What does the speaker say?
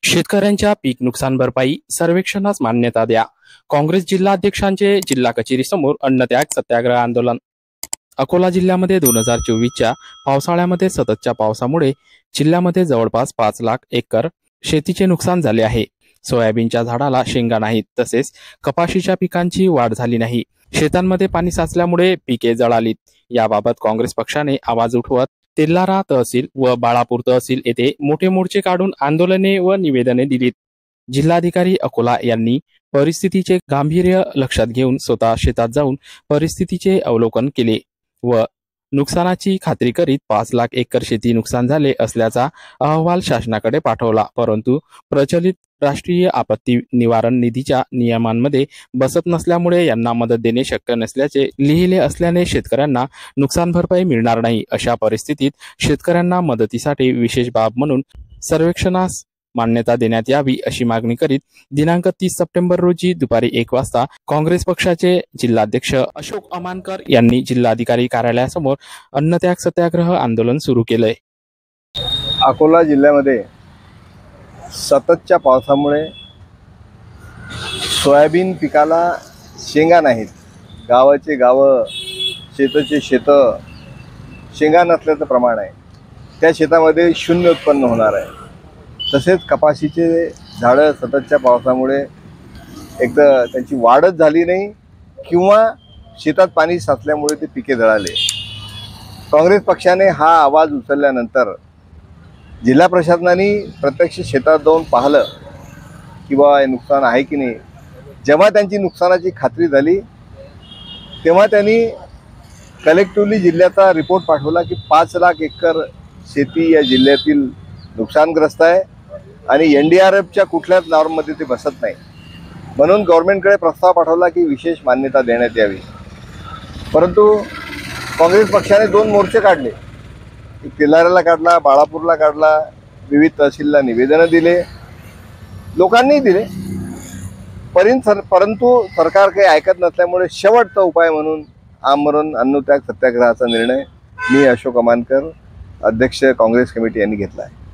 शेतकऱ्यांच्या पीक नुकसान भरपाई सर्वेक्षणास मान्यता द्या। काँग्रेस जिल्हाध्यक्षांचे जिल्हा कचेरी समोर अन्नत्याग सत्याग्रह आंदोलन। अकोला जिल्ह्यामध्ये 2024च्या पावसाळ्यामध्ये सततच्या पावसामुळे जिल्ह्यामध्ये जवळपास 5 लाख एकर शेतीचे नुकसान झाले आहे। सोयाबीनच्या झाडाला शेंगा नाहीत, तसेच कपाशीच्या पिकांची वाढ झाली नाही। शेतांमध्ये पाणी साचल्यामुळे पिके जळालीत। याबाबत काँग्रेस पक्षाने आवाज उठवत तेल्लारा तहसील व बाळापूर तहसील येथे मोठे मोर्चे काढून आंदोलने व निवेदने दिलीत। जिल्हाधिकारी अकोला यांनी परिस्थितीचे गांभीर्य लक्षात घेऊन स्वतः शेतात जाऊन परिस्थितीचे अवलोकन केले व नुकसानाची खात्री करीत 5 लाख एकर शेती नुकसान झाले असल्याचा अहवाल शासनाकडे पाठवला, परंतु प्रचलित राष्ट्रीय आपत्ती निवारण निधीच्या नियमांमध्ये बसत नसल्यामुळे यांना मदत देणे शक्य नसल्याचे लिहिले असल्याने शेतकऱ्यांना नुकसान भरपाई मिळणार नाही। अशा परिस्थितीत शेतकऱ्यांना मदतीसाठी विशेष बाब म्हणून सर्वेक्षणास मान्यता देण्यात यावी अशी मागणी करीत दिनांक 30 सप्टेंबर रोजी दुपारी 1 वाजता काँग्रेस पक्षाचे जिल्हाध्यक्ष अशोक अमानकर यांनी जिल्हाधिकारी कार्यालयासमोर अन्नत्याग सत्याग्रह आंदोलन सुरू केले। अकोला जिल्ह्यामध्ये सततच्या पावसामुळे सोयाबीन पिकाला शेंगा नाहीत। गावाचे गावं, शेताचे शेत शेंगा नसल्याचं प्रमाण आहे। त्या शेतामध्ये शून्य उत्पन्न होणार आहे। तसेच कपाशीचे झाडं सततच्या पावसामुळे एकतर त्यांची वाढच झाली नाही किंवा शेतात पाणी साचल्यामुळे ते पिके जळाले। काँग्रेस पक्षाने हा आवाज उचलल्यानंतर जिल्हा प्रशासनाने प्रत्यक्ष शेतात जाऊन पाहिलं की बा नुकसान आहे की नाही। जेव्हा त्यांची नुकसानाची खात्री झाली तेव्हा त्यांनी कलेक्टिव्हली जिल्ह्याचा रिपोर्ट पाठवला की 5 लाख एकर शेती या जिल्ह्यातील नुकसानग्रस्त आहे आणि NDRFच्या कुठल्याच नॉर्ममध्ये ते बसत नाही। म्हणून गव्हर्नमेंटकडे प्रस्ताव पाठवला की विशेष मान्यता देण्यात यावी, परंतु काँग्रेस पक्षाने 2 मोर्चे काढले। एक तेल्लाऱ्याला काढला, बाळापूरला काढला, विविध तहसीलला निवेदनं दिले, लोकांनी दिले, परंतु सरकार काही ऐकत नसल्यामुळे शेवटचा उपाय म्हणून आमरण अन्नत्याग सत्याग्रहाचा निर्णय मी अशोक अमानकर, अध्यक्ष काँग्रेस कमिटी यांनी घेतला आहे।